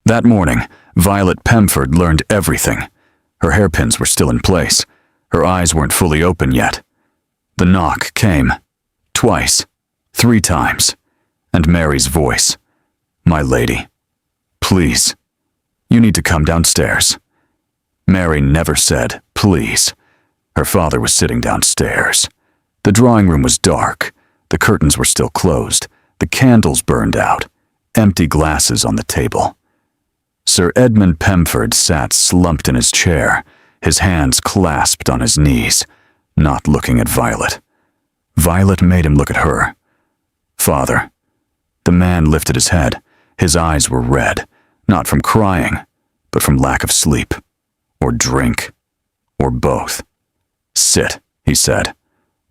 That morning, Violet Pemford learned everything. Her hairpins were still in place. Her eyes weren't fully open yet. The knock came. Twice. 3 times. And Mary's voice. "My lady. Please. You need to come downstairs." Mary never said, "Please." Her father was sitting downstairs. The drawing room was dark. The curtains were still closed. The candles burned out. Empty glasses on the table. Sir Edmund Pemford sat slumped in his chair, his hands clasped on his knees, not looking at Violet. Violet made him look at her. "Father." The man lifted his head. His eyes were red, not from crying, but from lack of sleep, or drink, or both. "Sit," he said.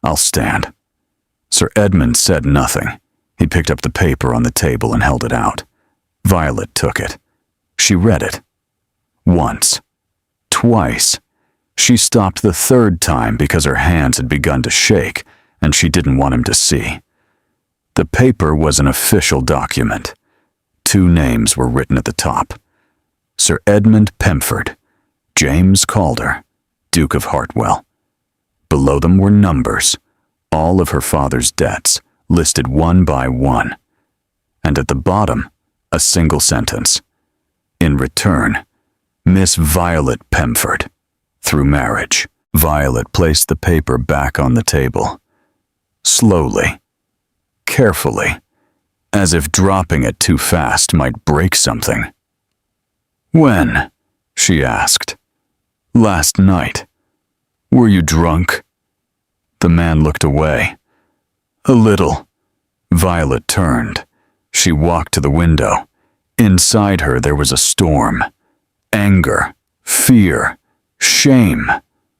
"I'll stand." Sir Edmund said nothing. He picked up the paper on the table and held it out. Violet took it. She read it. Once. Twice. She stopped the 3rd time because her hands had begun to shake, and she didn't want him to see. The paper was an official document. 2 names were written at the top. Sir Edmund Pemford, James Calder, Duke of Hartwell. Below them were numbers, all of her father's debts, listed one by one. And at the bottom, a single sentence. In return, Miss Violet Pemford, through marriage. Violet placed the paper back on the table. Slowly, carefully, as if dropping it too fast might break something. "When?" she asked. "Last night. Were you drunk?" The man looked away. "A little." Violet turned. She walked to the window. Inside her there was a storm. Anger, fear, shame,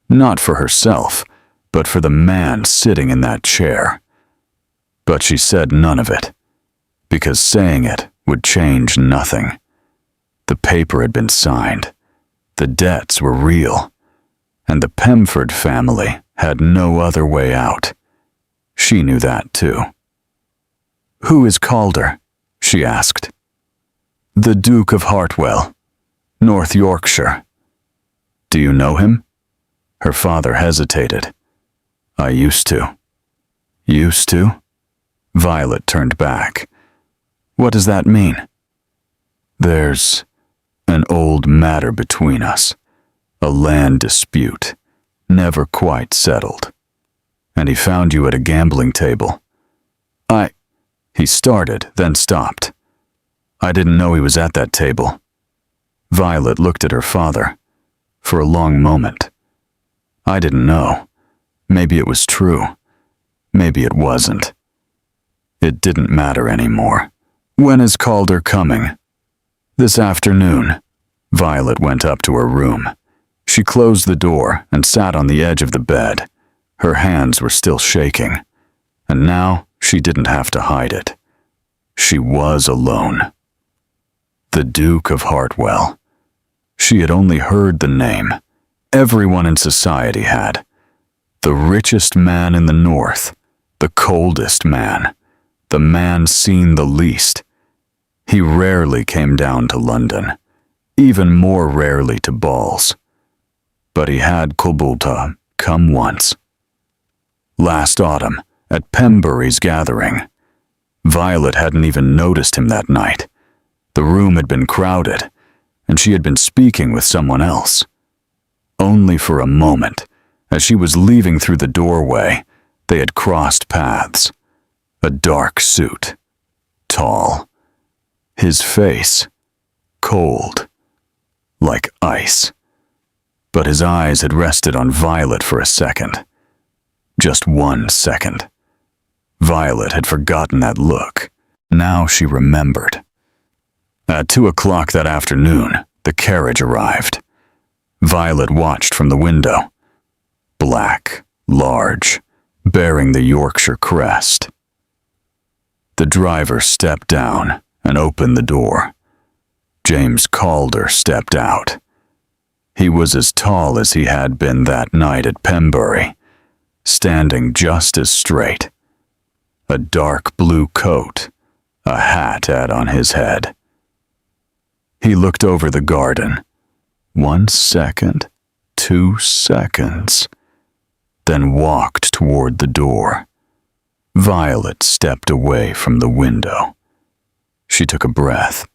not for herself, but for the man sitting in that chair. But she said none of it, because saying it would change nothing. The paper had been signed. The debts were real, and the Pemford family had no other way out. She knew that too. "Who is Calder?" she asked. "The Duke of Hartwell, North Yorkshire." "Do you know him?" Her father hesitated. "I used to." "Used to?" Violet turned back. "What does that mean?" "There's an old matter between us, a land dispute, never quite settled. And he found you at a gambling table." He started, then stopped. "I didn't know he was at that table." Violet looked at her father. For a long moment. "I didn't know. Maybe it was true. Maybe it wasn't." It didn't matter anymore. "When is Calder coming?" "This afternoon." Violet went up to her room. She closed the door and sat on the edge of the bed. Her hands were still shaking. And now she didn't have to hide it. She was alone. The Duke of Hartwell. She had only heard the name. Everyone in society had. The richest man in the north. The coldest man. The man seen the least. He rarely came down to London. Even more rarely to balls. But he had Kubulta come once. Last autumn, at Pembury's gathering. Violet hadn't even noticed him that night. The room had been crowded, and she had been speaking with someone else. Only for a moment, as she was leaving through the doorway, they had crossed paths. A dark suit. Tall. His face. Cold. Like ice. But his eyes had rested on Violet for a second. Just 1 second. Violet had forgotten that look. Now she remembered. At 2 o'clock that afternoon, the carriage arrived. Violet watched from the window. Black, large, bearing the Yorkshire crest. The driver stepped down and opened the door. James Calder stepped out. He was as tall as he had been that night at Pembury, standing just as straight. A dark blue coat, a hat had on his head. He looked over the garden. 1 second, 2 seconds, then walked toward the door. Violet stepped away from the window. She took a breath.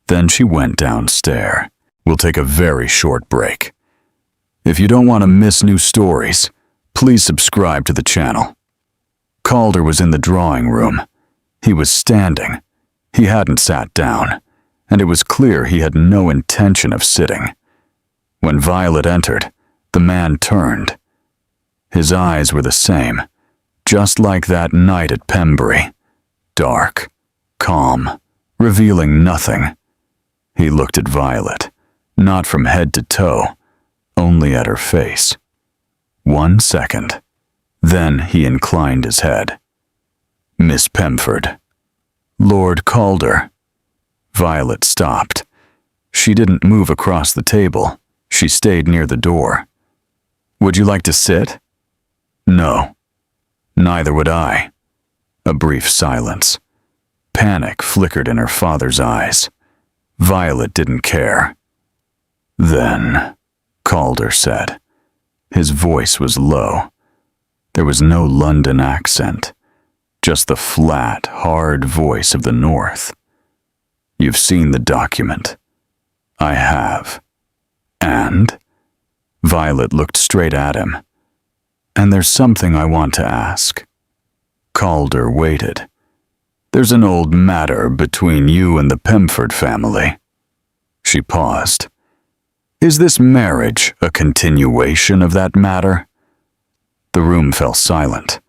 Then she went downstairs. We'll take a very short break. If you don't want to miss new stories, please subscribe to the channel. Calder was in the drawing room. He was standing. He hadn't sat down, and it was clear he had no intention of sitting. When Violet entered, the man turned. His eyes were the same, just like that night at Pembury. Dark, calm, revealing nothing. He looked at Violet, not from head to toe, only at her face. 1 second. Then he inclined his head. Miss Pemford. Lord Calder. Violet stopped. She didn't move across the table. She stayed near the door. Would you like to sit? No. Neither would I. A brief silence. Panic flickered in her father's eyes. Violet didn't care. Then, Calder said. His voice was low. There was no London accent, just the flat, hard voice of the North. You've seen the document. I have. And? Violet looked straight at him. And there's something I want to ask. Calder waited. There's an old matter between you and the Pemford family. She paused. Is this marriage a continuation of that matter? The room fell silent.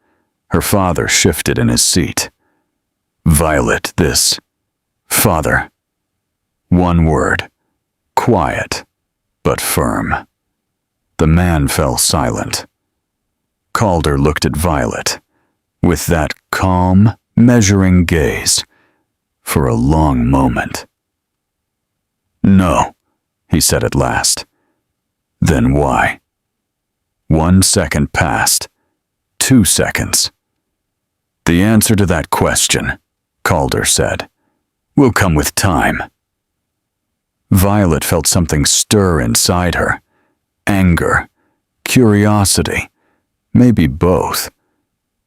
Her father shifted in his seat. Violet, this. Father. One word. Quiet, but firm. The man fell silent. Calder looked at Violet, with that calm, measuring gaze, for a long moment. No, he said at last. Then why? 1 second passed. 2 seconds. The answer to that question, Calder said, will come with time. Violet felt something stir inside her. Anger, curiosity, maybe both.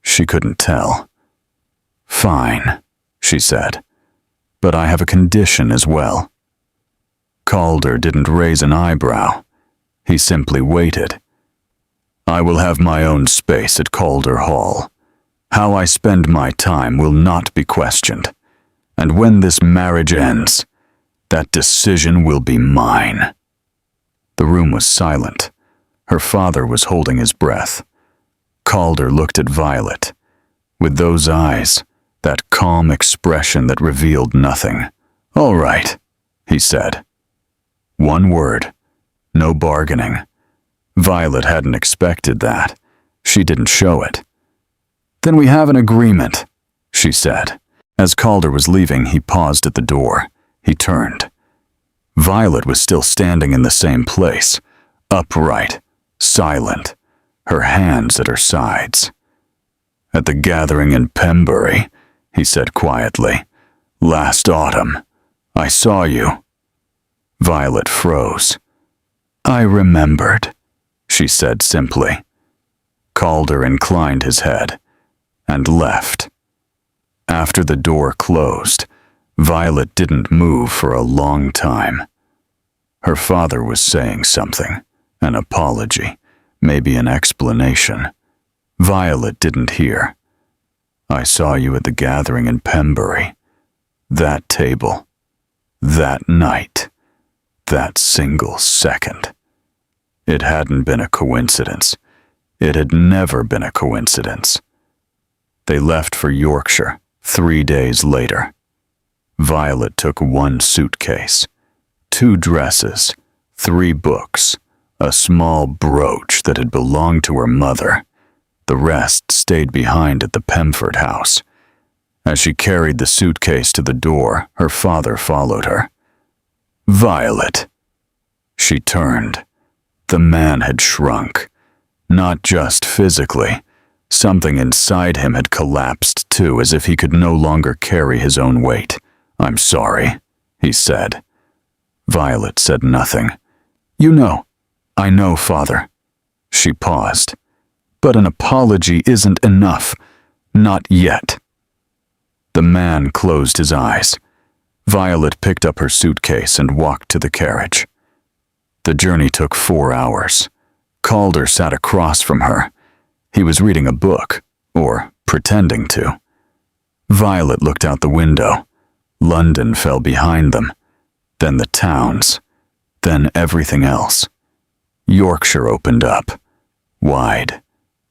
She couldn't tell. Fine, she said, but I have a condition as well. Calder didn't raise an eyebrow. He simply waited. I will have my own space at Calder Hall. How I spend my time will not be questioned. And when this marriage ends, that decision will be mine. The room was silent. Her father was holding his breath. Calder looked at Violet. With those eyes, that calm expression that revealed nothing. All right, he said. One word. No bargaining. Violet hadn't expected that. She didn't show it. Then we have an agreement, she said. As Calder was leaving, he paused at the door. He turned. Violet was still standing in the same place, upright, silent, her hands at her sides. At the gathering in Pembury, he said quietly, last autumn, I saw you. Violet froze. I remembered, she said simply. Calder inclined his head and left. After the door closed, Violet didn't move for a long time. Her father was saying something, an apology, maybe an explanation. Violet didn't hear. I saw you at the gathering in Pembury. That table. That night. That single second. It hadn't been a coincidence. It had never been a coincidence. They left for Yorkshire 3 days later. Violet took 1 suitcase, 2 dresses, 3 books, a small brooch that had belonged to her mother. The rest stayed behind at the Pemford house. As she carried the suitcase to the door, her father followed her. Violet. She turned. The man had shrunk. Not just physically. Something inside him had collapsed too, as if he could no longer carry his own weight. I'm sorry, he said. Violet said nothing. "You know." "I know, Father." She paused. "But an apology isn't enough. Not yet." The man closed his eyes. Violet picked up her suitcase and walked to the carriage. The journey took 4 hours. Calder sat across from her. He was reading a book, or pretending to. Violet looked out the window. London fell behind them, then the towns, then everything else. Yorkshire opened up, wide,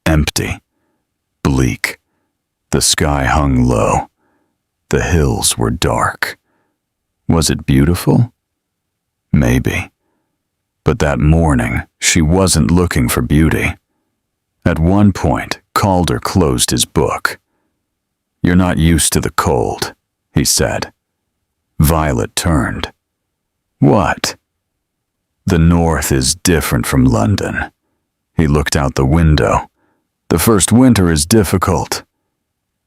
empty, bleak. The sky hung low. The hills were dark. Was it beautiful? Maybe. But that morning, she wasn't looking for beauty. At one point, Calder closed his book. "You're not used to the cold," he said. Violet turned. "What?" "The north is different from London." He looked out the window. "The first winter is difficult."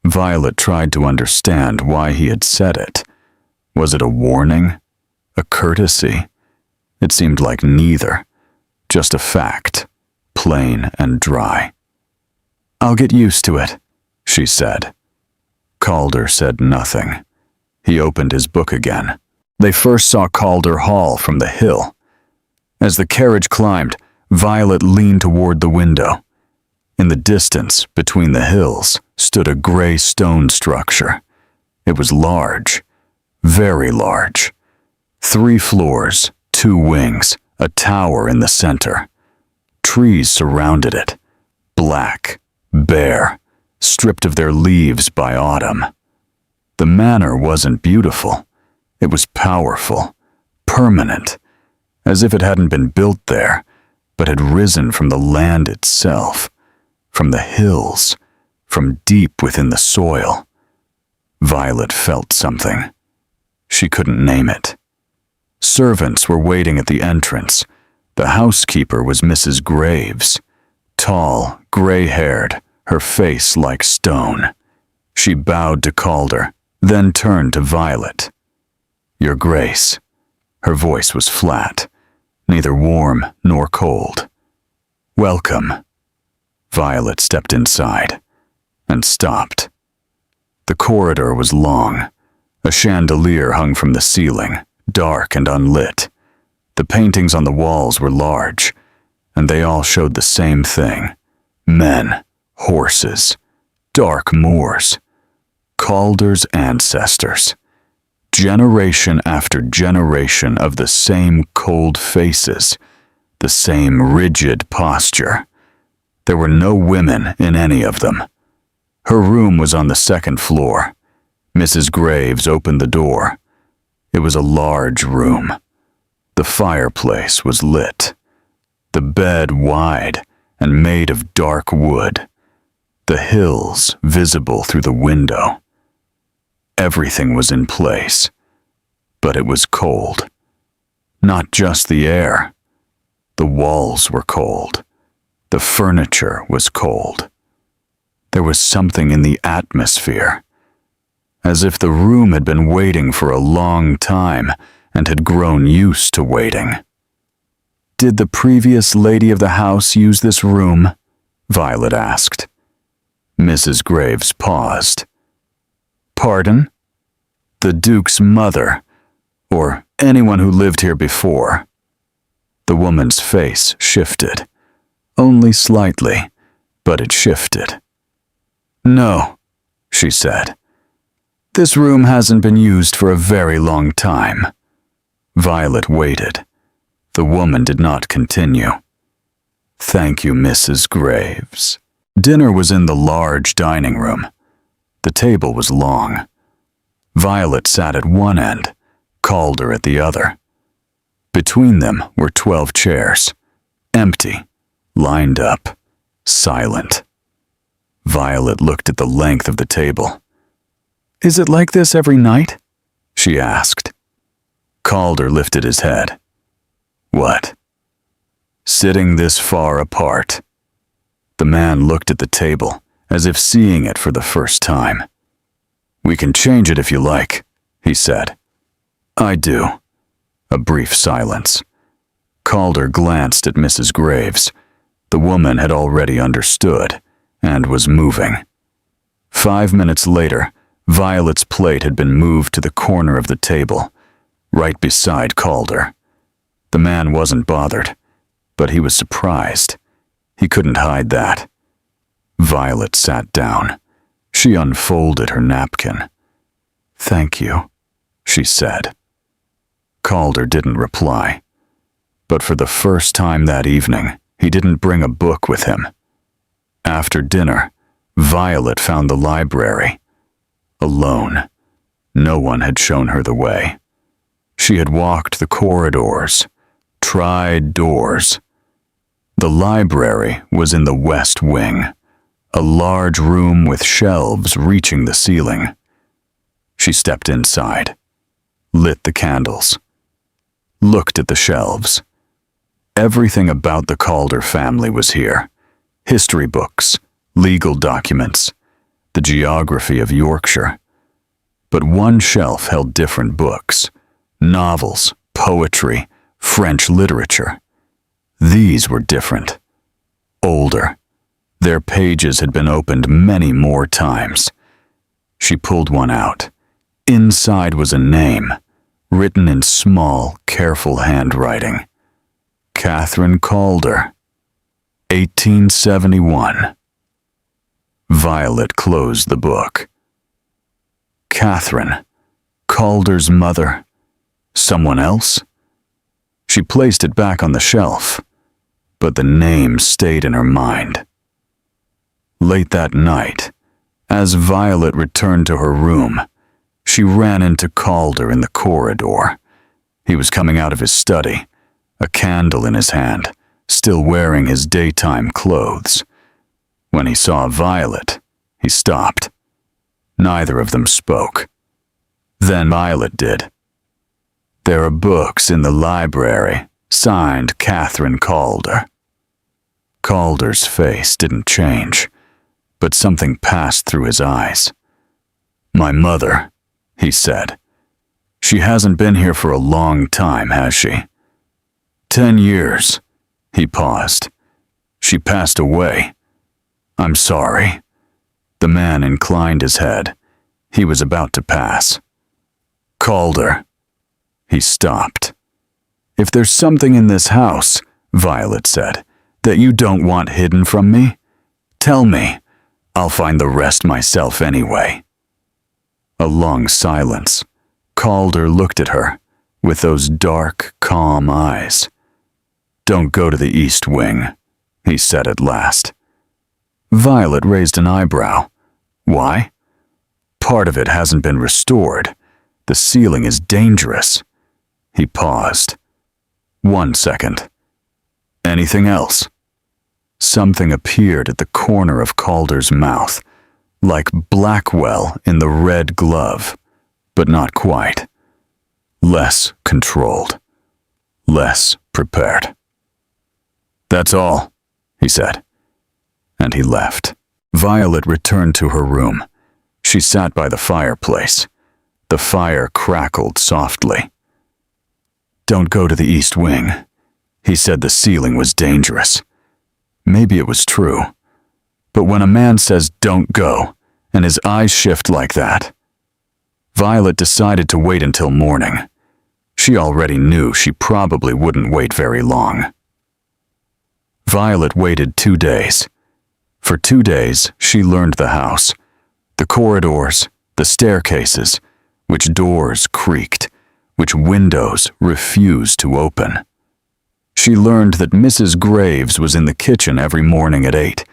Violet tried to understand why he had said it. Was it a warning? A courtesy? It seemed like neither. Just a fact, plain and dry. "I'll get used to it," she said. Calder said nothing. He opened his book again. They first saw Calder Hall from the hill. As the carriage climbed, Violet leaned toward the window. In the distance, between the hills, stood a gray stone structure. It was large, very large. 3 floors, 2 wings, a tower in the center. Trees surrounded it, black, bare, stripped of their leaves by autumn. The manor wasn't beautiful. It was powerful, permanent, as if it hadn't been built there, but had risen from the land itself, from the hills, from deep within the soil. Violet felt something. She couldn't name it. Servants were waiting at the entrance. The housekeeper was Mrs. Graves, tall, gray-haired, her face like stone. She bowed to Calder, then turned to Violet. "Your Grace." Her voice was flat, neither warm nor cold. "Welcome." Violet stepped inside and stopped. The corridor was long. A chandelier hung from the ceiling, dark and unlit. The paintings on the walls were large, and they all showed the same thing. Men, horses, dark moors. Calder's ancestors. Generation after generation of the same cold faces, the same rigid posture. There were no women in any of them. Her room was on the 2nd floor. Mrs. Graves opened the door. It was a large room. The fireplace was lit. The bed wide and made of dark wood. The hills visible through the window. Everything was in place, but it was cold. Not just the air. The walls were cold. The furniture was cold. There was something in the atmosphere, as if the room had been waiting for a long time and had grown used to waiting. "Did the previous lady of the house use this room?" Violet asked. Mrs. Graves paused. "Pardon?" "The Duke's mother, or anyone who lived here before." The woman's face shifted. Only slightly, but it shifted. "No," she said. "This room hasn't been used for a very long time." Violet waited. The woman did not continue. "Thank you, Mrs. Graves." Dinner was in the large dining room. The table was long. Violet sat at one end, Calder at the other. Between them were 12 chairs, empty, lined up, silent. Violet looked at the length of the table. "Is it like this every night?" she asked. Calder lifted his head. "What?" "Sitting this far apart." The man looked at the table, as if seeing it for the first time. "We can change it if you like," he said. "I do." A brief silence. Calder glanced at Mrs. Graves. The woman had already understood and was moving. 5 minutes later, Violet's plate had been moved to the corner of the table, right beside Calder. The man wasn't bothered, but he was surprised. He couldn't hide that. Violet sat down. She unfolded her napkin. "Thank you," she said. Calder didn't reply. But for the first time that evening, he didn't bring a book with him. After dinner, Violet found the library. Alone. No one had shown her the way. She had walked the corridors, tried doors. The library was in the west wing, a large room with shelves reaching the ceiling. She stepped inside, lit the candles, looked at the shelves. Everything about the Calder family was here. History books, legal documents, the geography of Yorkshire. But one shelf held different books, novels, poetry, French literature. These were different, older. Their pages had been opened many more times. She pulled one out. Inside was a name, written in small, careful handwriting. Catherine Calder, 1871. Violet closed the book. Catherine, Calder's mother. Someone else? She placed it back on the shelf, but the name stayed in her mind. Late that night, as Violet returned to her room, she ran into Calder in the corridor. He was coming out of his study, a candle in his hand, still wearing his daytime clothes. When he saw Violet, he stopped. Neither of them spoke. Then Violet did. "There are books in the library, signed Catherine Calder." Calder's face didn't change, but something passed through his eyes. "My mother," he said. "She hasn't been here for a long time, has she?" 10 years. He paused. "She passed away. I'm sorry." The man inclined his head. He was about to pass. "Calder." He stopped. "If there's something in this house," Violet said, "that you don't want hidden from me, tell me. I'll find the rest myself anyway." A long silence. Calder looked at her with those dark, calm eyes. "Don't go to the east wing," he said at last. Violet raised an eyebrow. "Why?" "Part of it hasn't been restored. The ceiling is dangerous." He paused. "1 second. Anything else?" Something appeared at the corner of Calder's mouth, like Blackwell in the red glove, but not quite. Less controlled. Less prepared. "That's all," he said. And he left. Violet returned to her room. She sat by the fireplace. The fire crackled softly. "Don't go to the east wing." He said the ceiling was dangerous. Maybe it was true. But when a man says don't go, and his eyes shift like that, Violet decided to wait until morning. She already knew she probably wouldn't wait very long. Violet waited 2 days. For 2 days, she learned the house, the corridors, the staircases, which doors creaked, which windows refused to open. She learned that Mrs. Graves was in the kitchen every morning at 8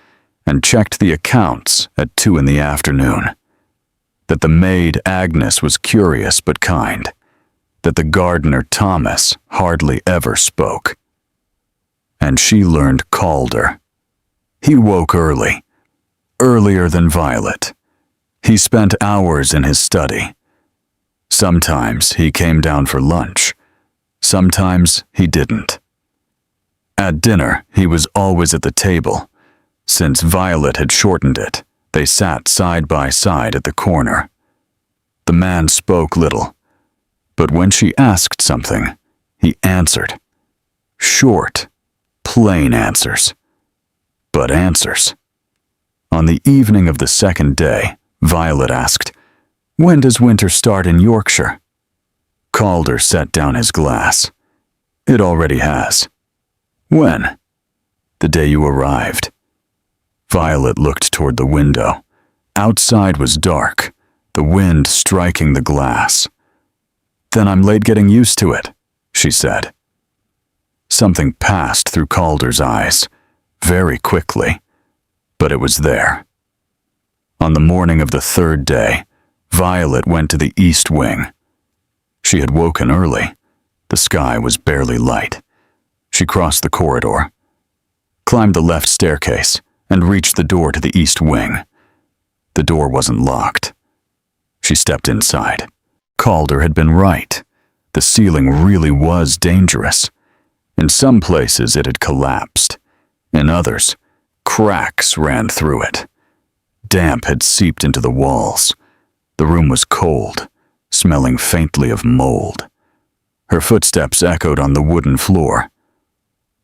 and checked the accounts at 2 in the afternoon. That the maid Agnes was curious but kind. That the gardener Thomas hardly ever spoke. And she learned Calder. He woke early, earlier than Violet. He spent hours in his study. Sometimes he came down for lunch. Sometimes he didn't. At dinner, he was always at the table. Since Violet had shortened it, they sat side by side at the corner. The man spoke little, but when she asked something, He answered. Short, plain answers. But answers. On the evening of the second day, Violet asked, "When does winter start in Yorkshire?" Calder set down his glass. "It already has." "When?" "The day you arrived." Violet looked toward the window. Outside was dark, the wind striking the glass. "Then I'm late getting used to it," she said. Something passed through Calder's eyes, very quickly, but it was there. On the morning of the third day, Violet went to the east wing. She had woken early. The sky was barely light. She crossed the corridor, climbed the left staircase, and reached the door to the east wing. The door wasn't locked. She stepped inside. Calder had been right. The ceiling really was dangerous. In some places it had collapsed. In others, cracks ran through it. Damp had seeped into the walls. The room was cold, smelling faintly of mold. Her footsteps echoed on the wooden floor.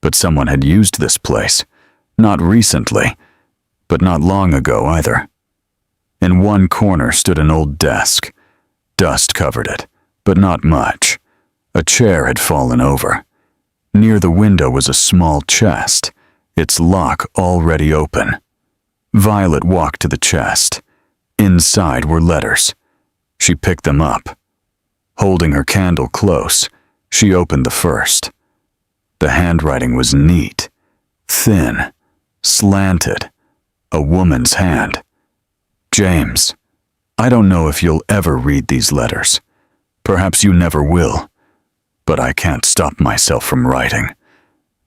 But someone had used this place. Not recently, but not long ago either. In one corner stood an old desk. Dust covered it, but not much. A chair had fallen over. Near the window was a small chest, its lock already open. Violet walked to the chest. Inside were letters. She picked them up. Holding her candle close, she opened the first. The handwriting was neat, thin, slanted, a woman's hand. "James, I don't know if you'll ever read these letters. Perhaps you never will. But I can't stop myself from writing.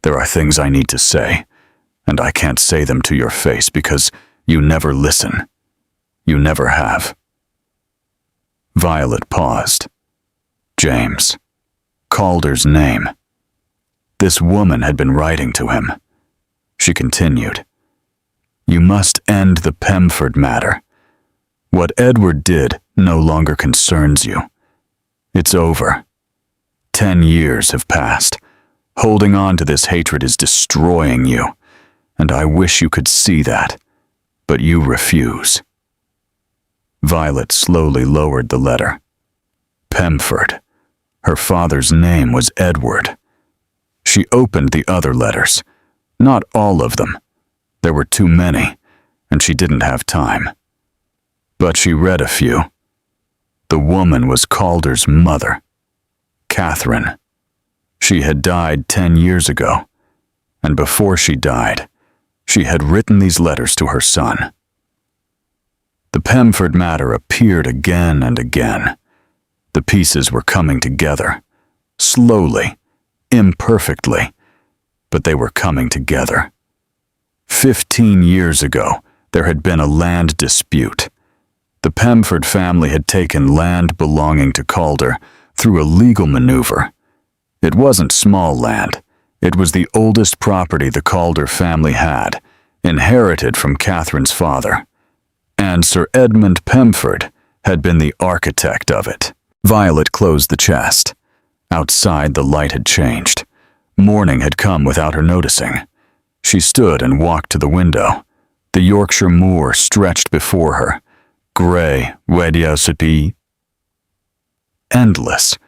There are things I need to say, and I can't say them to your face because you never listen. You never have." Violet paused. James. Calder's name. This woman had been writing to him. She continued. "You must end the Pemford matter. What Edward did no longer concerns you. It's over. 10 years have passed. Holding on to this hatred is destroying you, and I wish you could see that, but you refuse." Violet slowly lowered the letter. Pemford. Her father's name was Edward. She opened the other letters. Not all of them. There were too many, and she didn't have time. But she read a few. The woman was Calder's mother, Catherine. She had died 10 years ago, and before she died, she had written these letters to her son. The Pemford matter appeared again and again. The pieces were coming together, slowly, imperfectly, but they were coming together. 15 years ago, there had been a land dispute. The Pemford family had taken land belonging to Calder through a legal maneuver. It wasn't small land. It was the oldest property the Calder family had, inherited from Catherine's father. And Sir Edmund Pemford had been the architect of it. Violet closed the chest. Outside, the light had changed. Morning had come without her noticing. She stood and walked to the window. The Yorkshire moor stretched before her, gray, endless.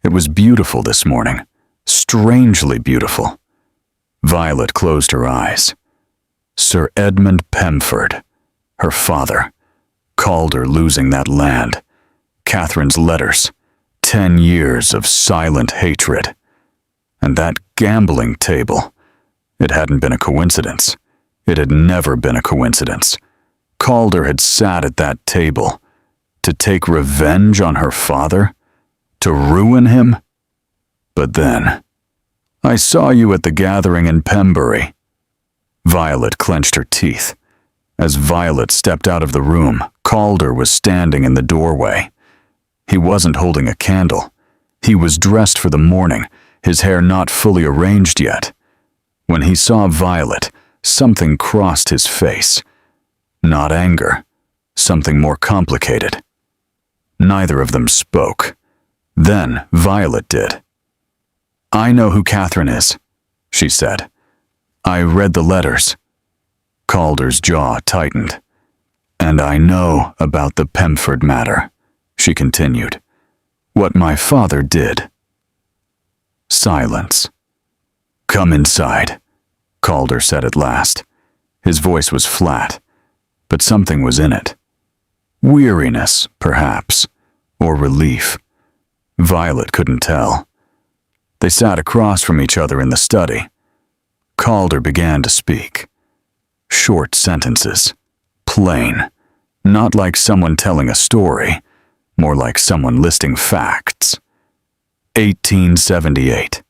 It was beautiful this morning, strangely beautiful. Violet closed her eyes. Sir Edmund Pemford, her father, Calder losing that land, Catherine's letters, 10 years of silent hatred, and that gambling table. It hadn't been a coincidence. It had never been a coincidence. Calder had sat at that table to take revenge on her father, to ruin him. But then, "I saw you at the gathering in Pembury." Violet clenched her teeth. As Violet stepped out of the room, Calder was standing in the doorway. He wasn't holding a candle. He was dressed for the morning, his hair not fully arranged yet. When he saw Violet, something crossed his face. Not anger, something more complicated. Neither of them spoke. Then Violet did. I know who Catherine is, she said. I read the letters. Calder's jaw tightened. And I know about the Pemford matter, she continued. What my father did. Silence. Come inside, Calder said at last. His voice was flat, but something was in it. Weariness, perhaps, or relief. Violet couldn't tell. They sat across from each other in the study. Calder began to speak. Short sentences. Plain. Not like someone telling a story, more like someone listing facts. 1878.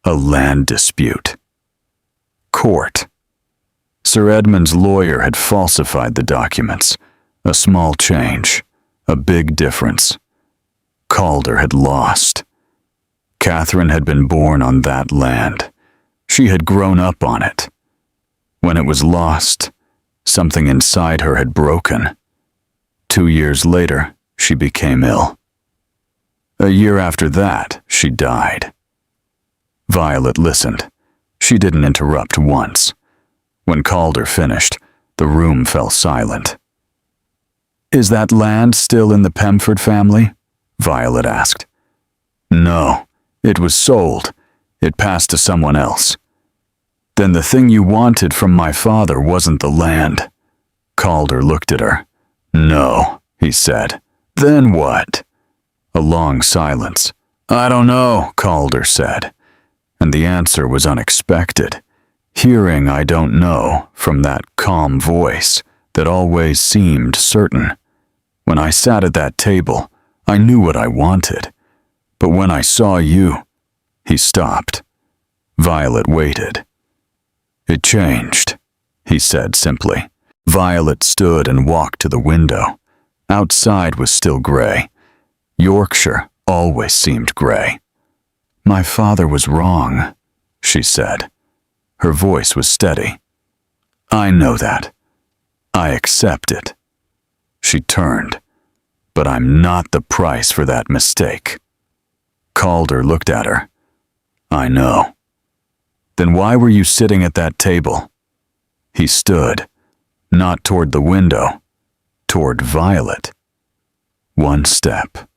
A land dispute. Court. Sir Edmund's lawyer had falsified the documents. A small change. A big difference. Calder had lost. Catherine had been born on that land. She had grown up on it. When it was lost, something inside her had broken. 2 years later, she became ill. A year after that, she died. Violet listened. She didn't interrupt once. When Calder finished, the room fell silent. Is that land still in the Pemford family? Violet asked. No, it was sold. It passed to someone else. Then the thing you wanted from my father wasn't the land. Calder looked at her. No, he said. Then what? A long silence. I don't know, Calder said. And the answer was unexpected. Hearing I don't know from that calm voice that always seemed certain. When I sat at that table, I knew what I wanted. But when I saw you, he stopped. Violet waited. It changed, he said simply. Violet stood and walked to the window. Outside was still gray. Yorkshire always seemed gray. My father was wrong, she said. Her voice was steady. I know that. I accept it. She turned. But I'm not the price for that mistake. Calder looked at her. I know. Then why were you sitting at that table? He stood, not toward the window, toward Violet. 1 step,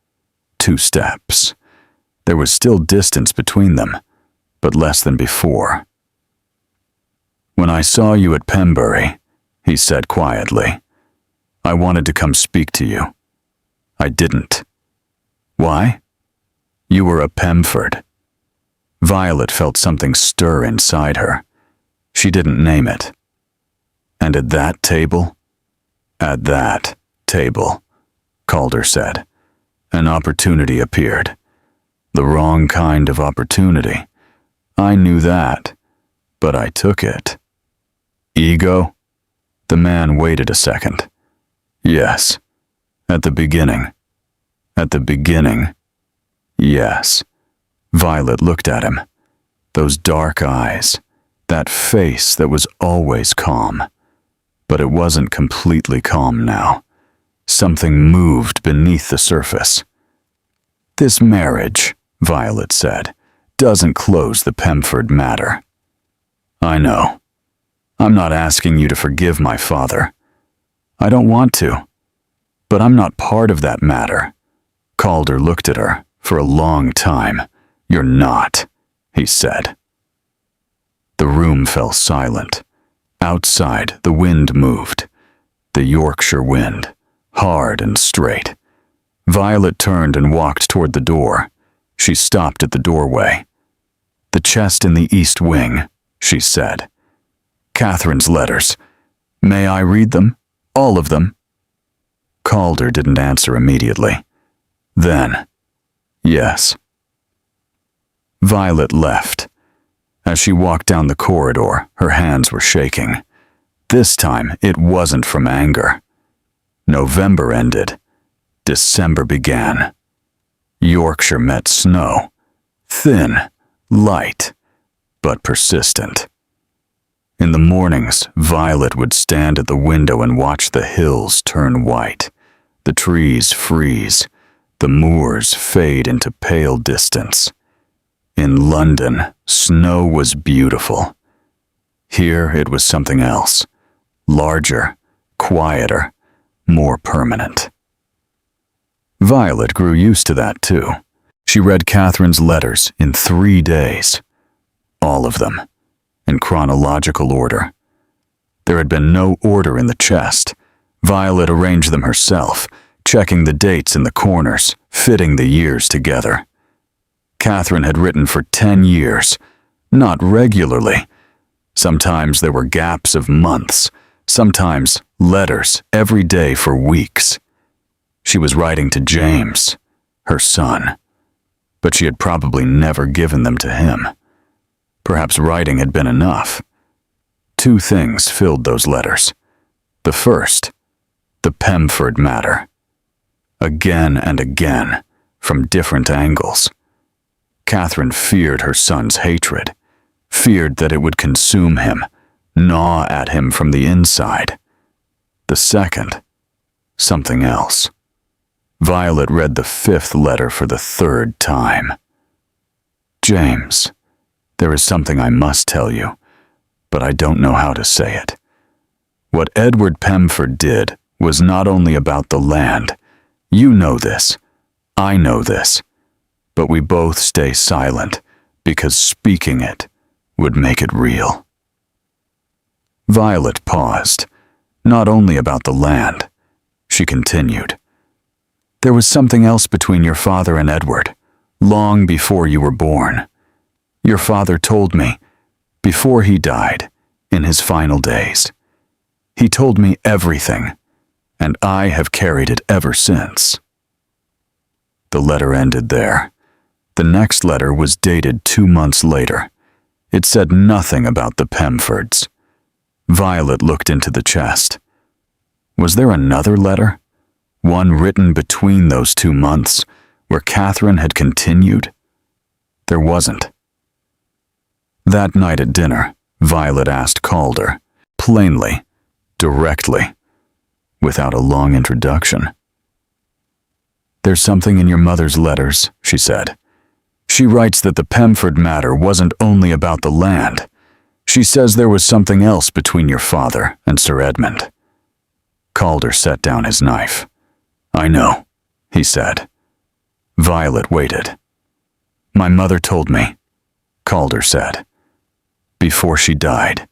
2 steps. There was still distance between them, but less than before. When I saw you at Pembury, he said quietly, I wanted to come speak to you. I didn't. Why? You were a Pemford. Violet felt something stir inside her. She didn't name it. And at that table? At that table, Calder said. An opportunity appeared. The wrong kind of opportunity. I knew that, but I took it. Ego? The man waited a second. Yes. At the beginning. At the beginning. Yes. Violet looked at him. Those dark eyes. That face that was always calm. But it wasn't completely calm now. Something moved beneath the surface. This marriage, Violet said, doesn't close the Pemford matter. I know. I'm not asking you to forgive my father. I don't want to. But I'm not part of that matter. Calder looked at her for a long time. You're not, he said. The room fell silent. Outside, the wind moved. The Yorkshire wind, hard and straight. Violet turned and walked toward the door. She stopped at the doorway. The chest in the east wing, she said. Catherine's letters. May I read them? All of them? Calder didn't answer immediately. Then, yes. Violet left. As she walked down the corridor, her hands were shaking. This time, it wasn't from anger. November ended. December began. Yorkshire met snow. Thin, light, but persistent. In the mornings, Violet would stand at the window and watch the hills turn white, the trees freeze, the moors fade into pale distance. In London, snow was beautiful. Here it was something else. Larger, quieter, more permanent. Violet grew used to that too. She read Catherine's letters in 3 days. All of them, in chronological order. There had been no order in the chest. Violet arranged them herself, checking the dates in the corners, fitting the years together. Catherine had written for 10 years, not regularly. Sometimes there were gaps of months, sometimes letters every day for weeks. She was writing to James, her son, but she had probably never given them to him. Perhaps writing had been enough. 2 things filled those letters. The first, the Pemford matter. Again and again, from different angles. Catherine feared her son's hatred, feared that it would consume him, gnaw at him from the inside. The second, something else. Violet read the 5th letter for the 3rd time. James, there is something I must tell you, but I don't know how to say it. What Edward Pemford did was not only about the land. You know this. I know this. But we both stay silent because speaking it would make it real. Violet paused. Not only about the land. She continued. There was something else between your father and Edward, long before you were born. Your father told me, before he died, in his final days. He told me everything, and I have carried it ever since. The letter ended there. The next letter was dated 2 months later. It said nothing about the Pemfords. Violet looked into the chest. Was there another letter? One written between those 2 months, where Catherine had continued? There wasn't. That night at dinner, Violet asked Calder, plainly, directly, without a long introduction. There's something in your mother's letters, she said. She writes that the Pemford matter wasn't only about the land. She says there was something else between your father and Sir Edmund. Calder set down his knife. I know, he said. Violet waited. My mother told me, Calder said. Before she died.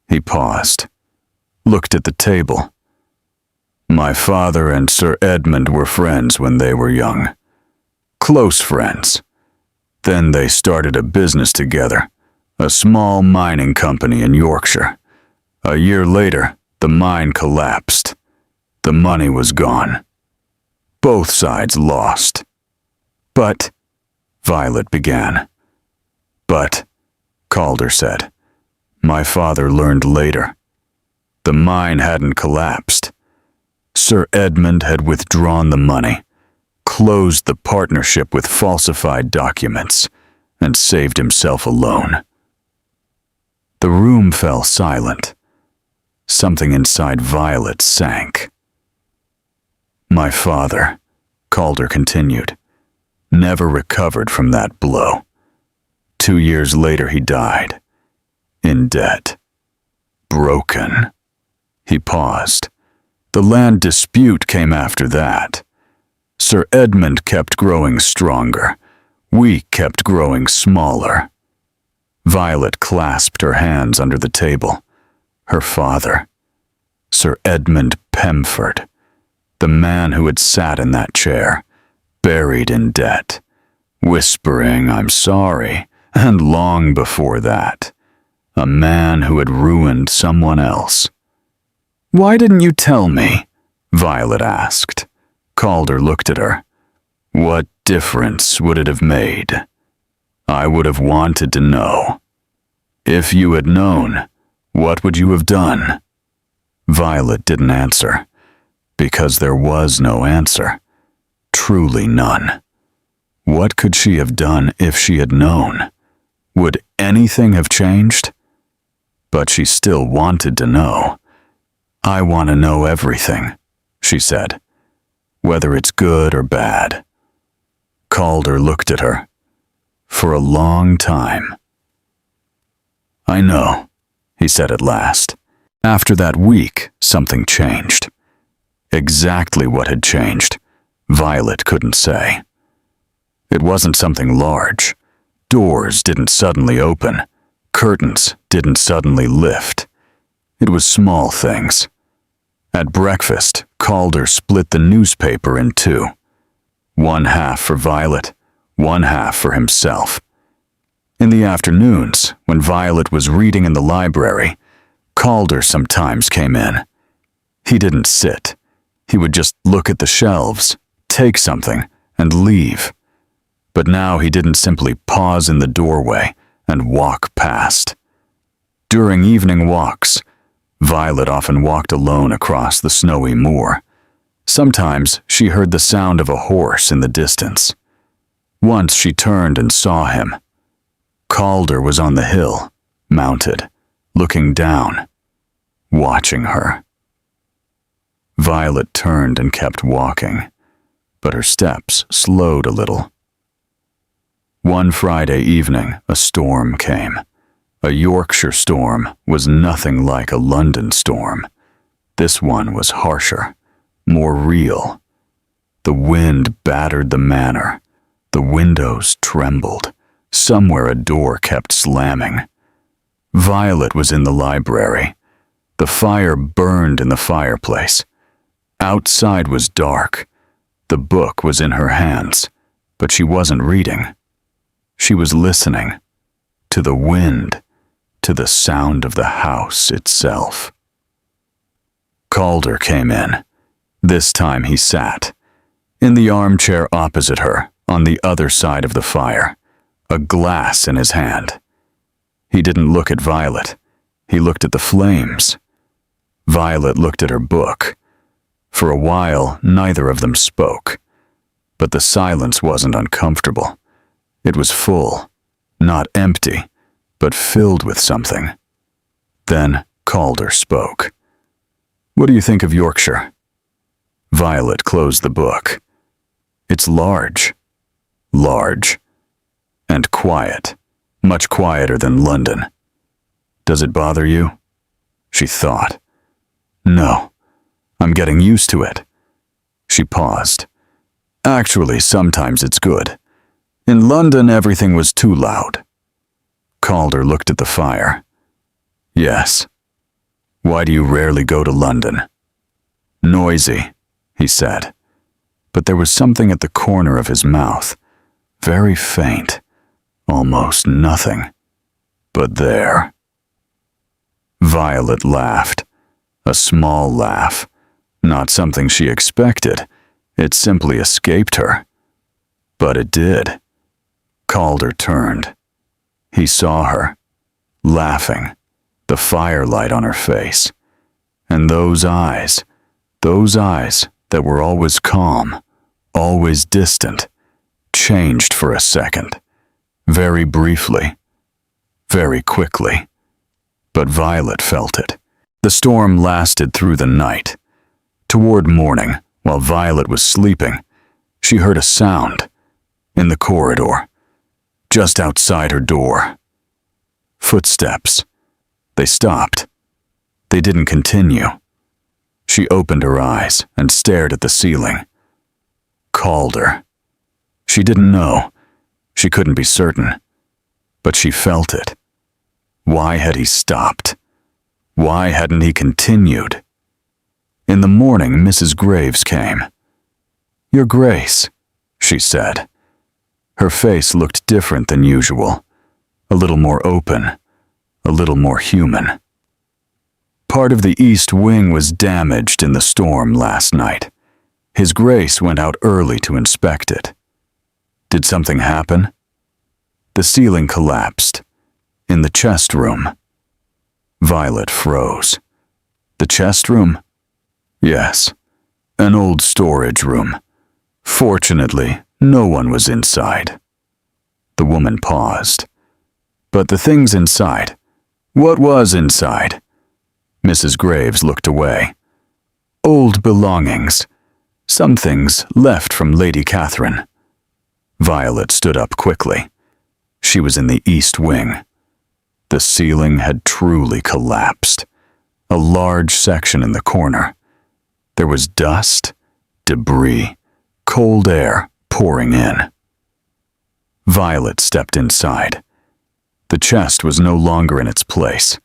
He paused, looked at the table. My father and Sir Edmund were friends when they were young. Close friends. Then they started a business together, a small mining company in Yorkshire. A year later, the mine collapsed. The money was gone. Both sides lost. But, Violet began. But, Calder said, my father learned later. The mine hadn't collapsed. Sir Edmund had withdrawn the money, closed the partnership with falsified documents, and saved himself alone. The room fell silent. Something inside Violet sank. My father, Calder continued, never recovered from that blow. 2 years later he died. In debt. Broken. He paused. The land dispute came after that. Sir Edmund kept growing stronger. We kept growing smaller. Violet clasped her hands under the table. Her father, Sir Edmund Pemford, the man who had sat in that chair, buried in debt, whispering, I'm sorry, and long before that, a man who had ruined someone else. Why didn't you tell me? Violet asked. Calder looked at her. What difference would it have made? I would have wanted to know. If you had known, what would you have done? Violet didn't answer, because there was no answer. Truly none. What could she have done if she had known? Would anything have changed? But she still wanted to know. I want to know everything, she said, whether it's good or bad. Calder looked at her. For a long time. "I know," he said at last. After that week, something changed. Exactly what had changed, Violet couldn't say. It wasn't something large. Doors didn't suddenly open. Curtains didn't suddenly lift. It was small things. At breakfast, Calder split the newspaper in two. One half for Violet, one half for himself. In the afternoons, when Violet was reading in the library, Calder sometimes came in. He didn't sit. He would just look at the shelves, take something, and leave. But now he didn't simply pause in the doorway and walk past. During evening walks, Violet often walked alone across the snowy moor. Sometimes she heard the sound of a horse in the distance. Once she turned and saw him. Calder was on the hill, mounted, looking down, watching her. Violet turned and kept walking, but her steps slowed a little. One Friday evening, a storm came. A Yorkshire storm was nothing like a London storm. This one was harsher, more real. The wind battered the manor. The windows trembled. Somewhere a door kept slamming. Violet was in the library. The fire burned in the fireplace. Outside was dark. The book was in her hands, but she wasn't reading. She was listening to the wind, to the sound of the house itself. Calder came in. This time he sat, in the armchair opposite her, on the other side of the fire, a glass in his hand. He didn't look at Violet. He looked at the flames. Violet looked at her book. For a while, neither of them spoke. But the silence wasn't uncomfortable. It was full, not empty, but filled with something. Then Calder spoke. "What do you think of Yorkshire?" Violet closed the book. "It's large. Large. And quiet. Much quieter than London. Does it bother you?" She thought. "No. I'm getting used to it." She paused. "Actually, sometimes it's good. In London, everything was too loud." Calder looked at the fire. "Yes. Why do you rarely go to London?" "Noisy," he said. But there was something at the corner of his mouth, very faint, almost nothing. But there. Violet laughed, a small laugh, not something she expected. It simply escaped her. But it did. Calder turned. He saw her, laughing, the firelight on her face. And those eyes that were always calm, always distant, changed for a second, very briefly, very quickly. But Violet felt it. The storm lasted through the night. Toward morning, while Violet was sleeping, she heard a sound in the corridor, just outside her door. Footsteps. They stopped. They didn't continue. She opened her eyes and stared at the ceiling. Calder. She didn't know. She couldn't be certain. But she felt it. Why had he stopped? Why hadn't he continued? In the morning, Mrs. Graves came. "Your Grace," she said. Her face looked different than usual, a little more open, a little more human. Part of the east wing was damaged in the storm last night. His Grace went out early to inspect it. Did something happen? The ceiling collapsed. In the chest room. Violet froze. The chest room? Yes. An old storage room. Fortunately, no one was inside. The woman paused. But the things inside. What was inside? Mrs. Graves looked away. Old belongings. Some things left from Lady Catherine. Violet stood up quickly. She was in the east wing. The ceiling had truly collapsed. A large section in the corner. There was dust, debris, cold air pouring in. Violet stepped inside. The chest was no longer in its place.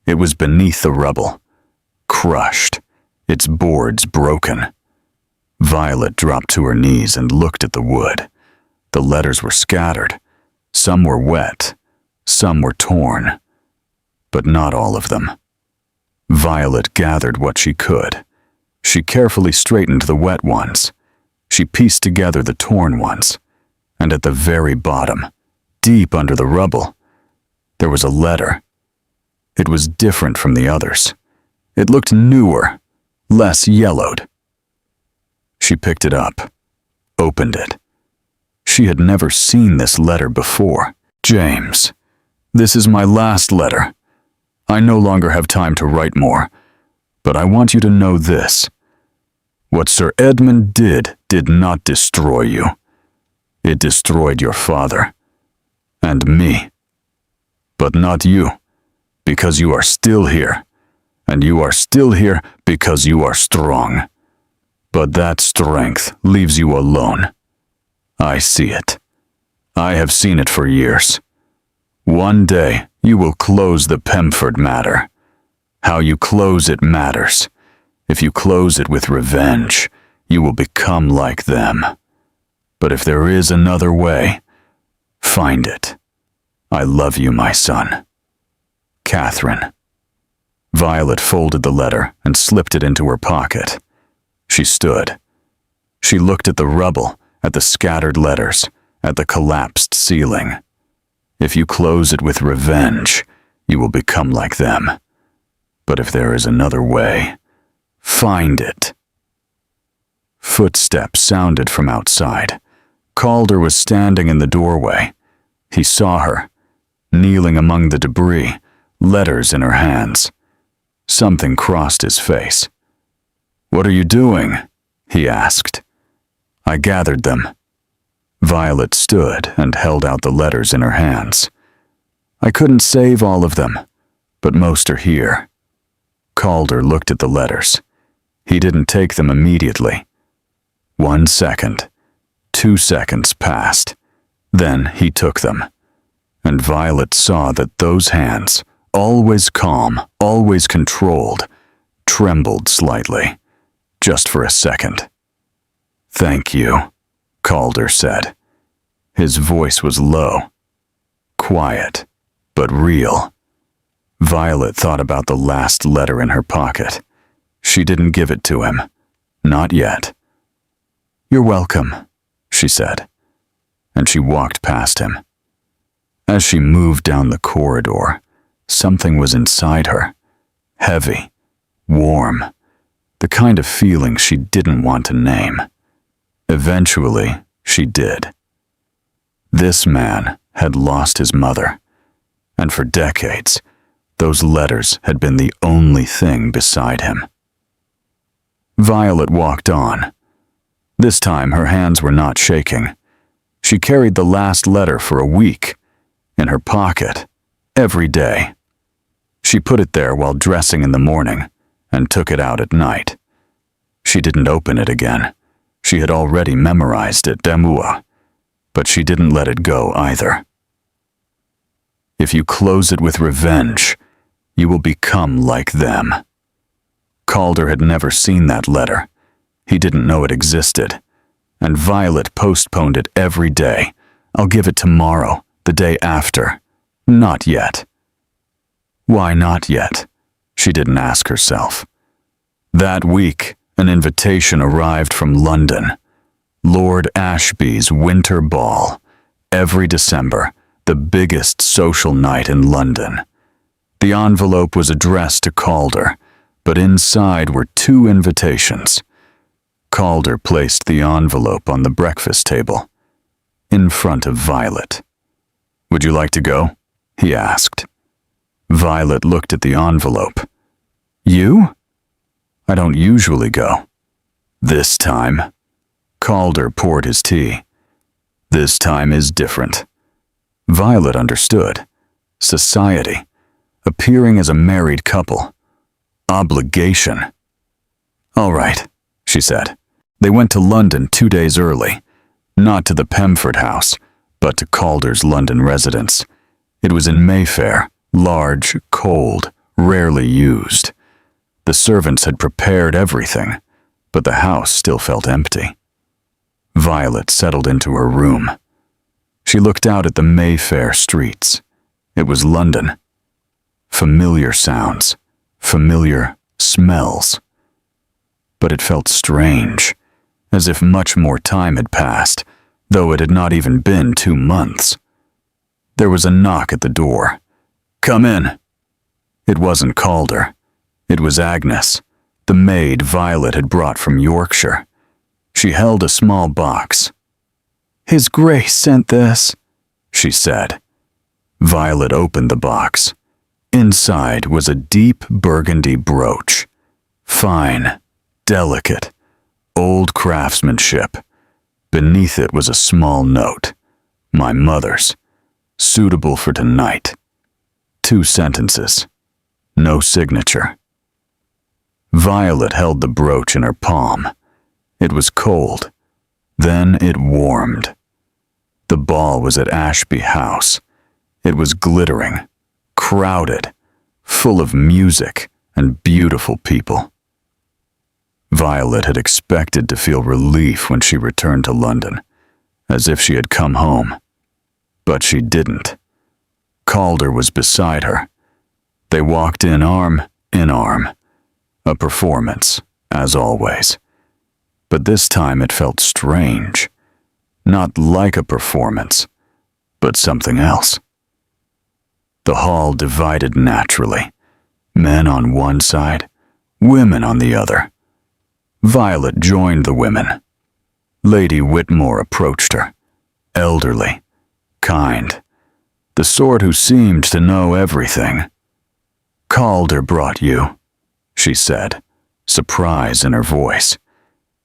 It was beneath the rubble, crushed, its boards broken. Violet dropped to her knees and looked at the wood. The letters were scattered. Some were wet, some were torn, but not all of them. Violet gathered what she could. She carefully straightened the wet ones. She pieced together the torn ones. And at the very bottom, deep under the rubble, there was a letter. It was different from the others. It looked newer, less yellowed. She picked it up, opened it. She had never seen this letter before. James, this is my last letter. I no longer have time to write more, but I want you to know this. What Sir Edmund did not destroy you. It destroyed your father. And me. But not you, because you are still here. And you are still here because you are strong. But that strength leaves you alone. I see it. I have seen it for years. One day, you will close the Pemford matter. How you close it matters. If you close it with revenge, you will become like them. But if there is another way, find it. I love you, my son. Catherine. Violet folded the letter and slipped it into her pocket. She stood. She looked at the rubble, at the scattered letters, at the collapsed ceiling. If you close it with revenge, you will become like them. But if there is another way, find it. Footsteps sounded from outside. Calder was standing in the doorway. He saw her, kneeling among the debris, letters in her hands. Something crossed his face. "What are you doing?" he asked. "I gathered them." Violet stood and held out the letters in her hands. "I couldn't save all of them, but most are here." Calder looked at the letters. He didn't take them immediately. 1 second, 2 seconds passed. Then he took them. And Violet saw that those hands, always calm, always controlled, trembled slightly, just for a second. "Thank you," Calder said. His voice was low, quiet, but real. Violet thought about the last letter in her pocket. She didn't give it to him. Not yet. "You're welcome," she said, and she walked past him. As she moved down the corridor, something was inside her, heavy, warm, the kind of feeling she didn't want to name. Eventually, she did. This man had lost his mother, and for decades, those letters had been the only thing beside him. Violet walked on. This time her hands were not shaking. She carried the last letter for a week, in her pocket, every day. She put it there while dressing in the morning, and took it out at night. She didn't open it again. She had already memorized it, Demua, but she didn't let it go either. If you close it with revenge, you will become like them. Calder had never seen that letter. He didn't know it existed. And Violet postponed it every day. "I'll give it tomorrow, the day after. Not yet." Why not yet? She didn't ask herself. That week, an invitation arrived from London. Lord Ashby's Winter Ball. Every December, the biggest social night in London. The envelope was addressed to Calder, but inside were 2 invitations. Calder placed the envelope on the breakfast table, in front of Violet. "Would you like to go?" he asked. Violet looked at the envelope. "You? I don't usually go." "This time." Calder poured his tea. "This time is different." Violet understood. Society. Appearing as a married couple. Obligation. "All right," she said. They went to London 2 days early. Not to the Pemford house, but to Calder's London residence. It was in Mayfair, large, cold, rarely used. The servants had prepared everything, but the house still felt empty. Violet settled into her room. She looked out at the Mayfair streets. It was London. Familiar sounds, familiar smells. But it felt strange, as if much more time had passed, though it had not even been 2 months. There was a knock at the door. "Come in." It wasn't Calder. It was Agnes, the maid Violet had brought from Yorkshire. She held a small box. "His Grace sent this," she said. Violet opened the box. Inside was a deep burgundy brooch. Fine, delicate, old craftsmanship. Beneath it was a small note. "My mother's. Suitable for tonight." 2 sentences. No signature. Violet held the brooch in her palm. It was cold. Then it warmed. The ball was at Ashby House. It was glittering, crowded, full of music and beautiful people. Violet had expected to feel relief when she returned to London, as if she had come home. But she didn't. Calder was beside her. They walked in arm in arm. A performance, as always. But this time it felt strange. Not like a performance, but something else. The hall divided naturally. Men on one side, women on the other. Violet joined the women. Lady Whitmore approached her, elderly, kind, the sort who seemed to know everything. "Calder brought you," she said, surprise in her voice.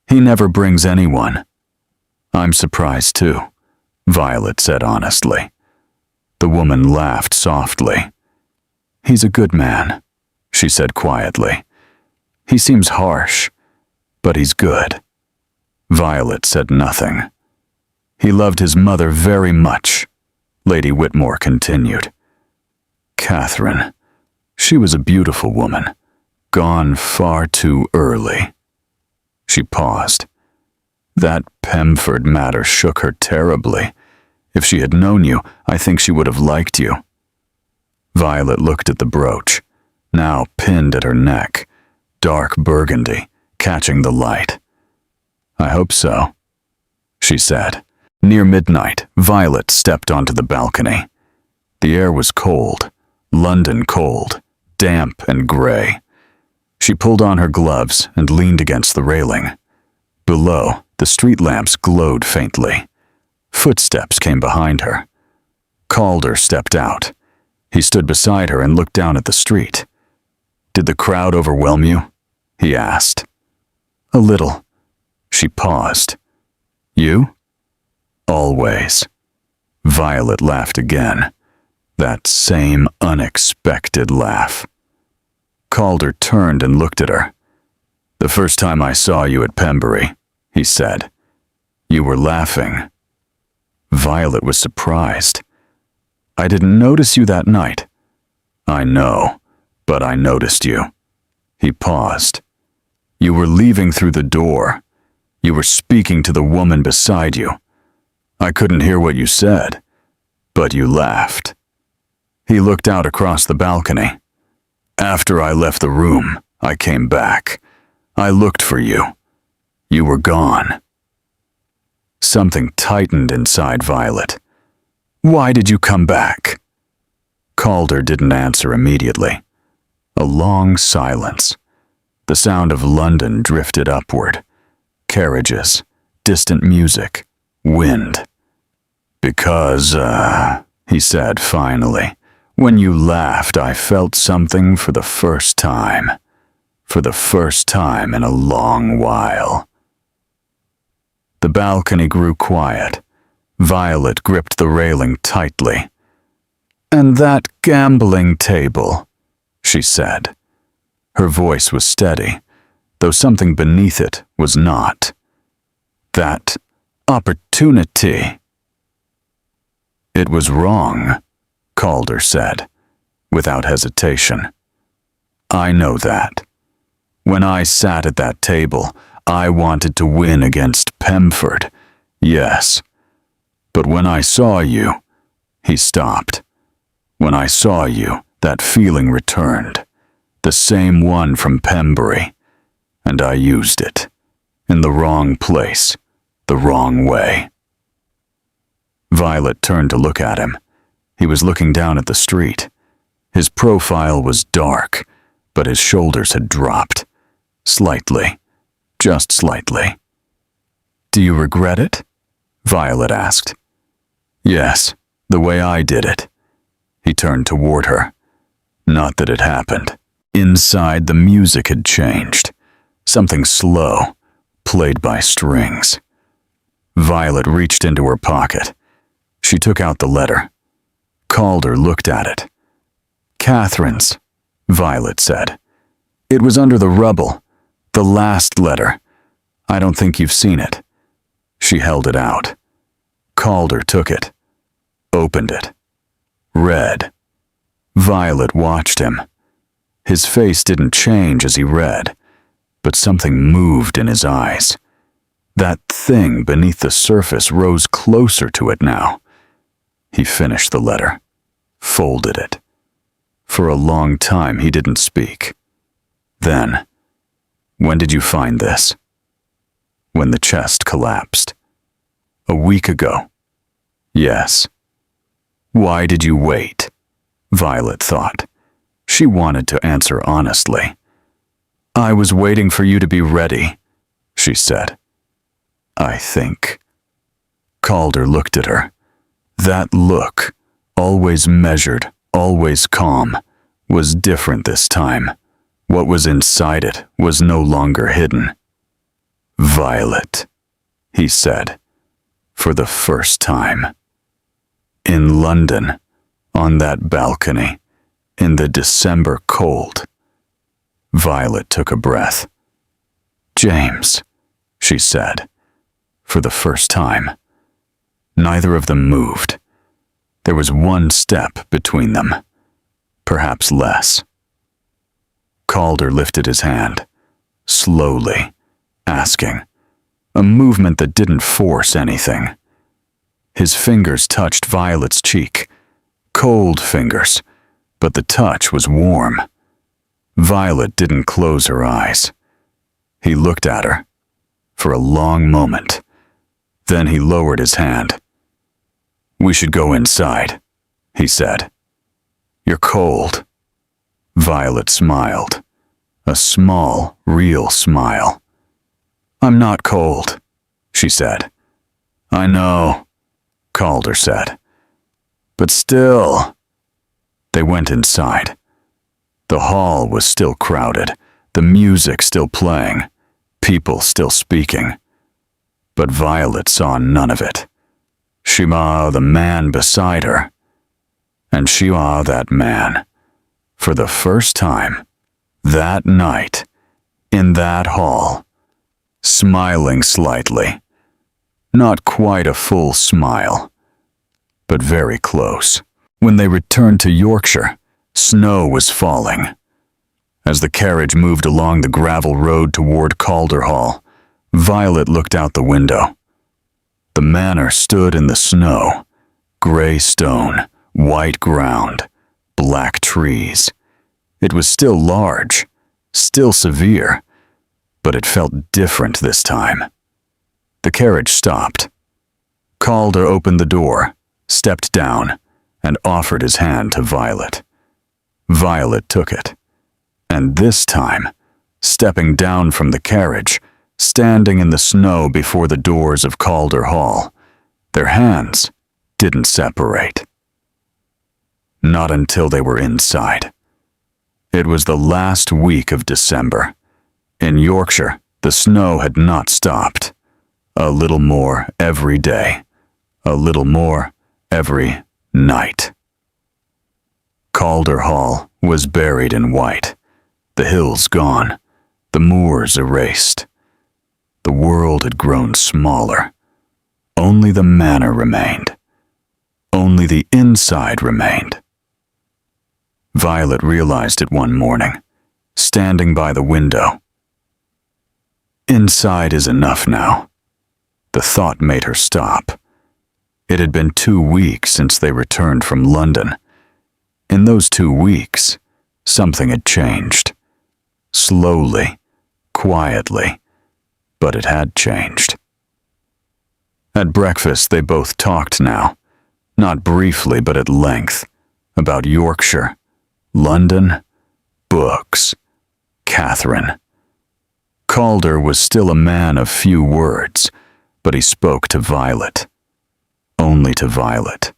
"He never brings anyone." "I'm surprised too," Violet said honestly. The woman laughed softly. "He's a good man," she said quietly. "He seems harsh, but he's good." Violet said nothing. "He loved his mother very much," Lady Whitmore continued. "Catherine, she was a beautiful woman, gone far too early." She paused. "That Pemford matter shook her terribly. If she had known you, I think she would have liked you." Violet looked at the brooch, now pinned at her neck, dark burgundy, catching the light. "I hope so," she said. Near midnight, Violet stepped onto the balcony. The air was cold, London cold, damp and gray. She pulled on her gloves and leaned against the railing. Below, the street lamps glowed faintly. Footsteps came behind her. Calder stepped out. He stood beside her and looked down at the street. "Did the crowd overwhelm you?" he asked. "A little." She paused. "You?" "Always." Violet laughed again. That same unexpected laugh. Calder turned and looked at her. "The first time I saw you at Pembury," he said, "you were laughing." Violet was surprised. "I didn't notice you that night." "I know, but I noticed you." He paused. "You were leaving through the door. You were speaking to the woman beside you. I couldn't hear what you said, but you laughed." He looked out across the balcony. "After I left the room, I came back. I looked for you. You were gone." Something tightened inside Violet. "Why did you come back?" Calder didn't answer immediately. A long silence. The sound of London drifted upward. Carriages, distant music, wind. "Because, he said finally, "when you laughed, I felt something for the first time. For the first time in a long while." The balcony grew quiet. Violet gripped the railing tightly. "And that gambling table," she said. Her voice was steady, though something beneath it was not. "That opportunity." "It was wrong," Calder said, without hesitation. "I know that. When I sat at that table, I wanted to win against Pemford, yes. But when I saw you—" He stopped. "When I saw you, that feeling returned, the same one from Pembury, and I used it, in the wrong place, the wrong way." Violet turned to look at him. He was looking down at the street. His profile was dark, but his shoulders had dropped. Slightly. Just slightly. "Do you regret it?" Violet asked. "Yes, the way I did it." He turned toward her. Not that it happened. Inside, the music had changed. Something slow, played by strings. Violet reached into her pocket. She took out the letter. Calder looked at it. "Catherine's," Violet said. "It was under the rubble. The last letter. I don't think you've seen it." She held it out. Calder took it. Opened it. Read. Violet watched him. His face didn't change as he read, but something moved in his eyes. That thing beneath the surface rose closer to it now. He finished the letter. Folded it. For a long time he didn't speak. Then, "When did you find this?" "When the chest collapsed." "A week ago." "Yes." "Why did you wait?" Violet thought. She wanted to answer honestly. "I was waiting for you to be ready," she said. "I think." Calder looked at her. That look, always measured, always calm, was different this time. What was inside it was no longer hidden. "Violet," he said, for the first time. In London, on that balcony, in the December cold. Violet took a breath. "James," she said, for the first time. Neither of them moved. There was one step between them, perhaps less. Calder lifted his hand, slowly, asking, a movement that didn't force anything. His fingers touched Violet's cheek, cold fingers, but the touch was warm. Violet didn't close her eyes. He looked at her for a long moment. Then he lowered his hand. "We should go inside," he said. "You're cold." Violet smiled, a small, real smile. "I'm not cold," she said. "I know," Calder said. "But still." They went inside. The hall was still crowded, the music still playing, people still speaking. But Violet saw none of it. She saw the man beside her. And she saw that man, for the first time, that night, in that hall, smiling slightly. Not quite a full smile, but very close. When they returned to Yorkshire, snow was falling. As the carriage moved along the gravel road toward Calder Hall, Violet looked out the window. The manor stood in the snow, gray stone, white ground, black trees. It was still large, still severe, but it felt different this time. The carriage stopped. Calder opened the door, stepped down, and offered his hand to Violet. Violet took it, and this time, stepping down from the carriage, standing in the snow before the doors of Calder Hall, their hands didn't separate. Not until they were inside. It was the last week of December. In Yorkshire, the snow had not stopped. A little more every day. A little more every night. Calder Hall was buried in white, the hills gone, the moors erased. The world had grown smaller. Only the manor remained. Only the inside remained. Violet realized it one morning, standing by the window. Inside is enough now. The thought made her stop. It had been 2 weeks since they returned from London. In those 2 weeks, something had changed. Slowly, quietly, but it had changed. At breakfast, they both talked now, not briefly but at length, about Yorkshire, London, books, Catherine. Calder was still a man of few words, but he spoke to Violet. Only to Violet.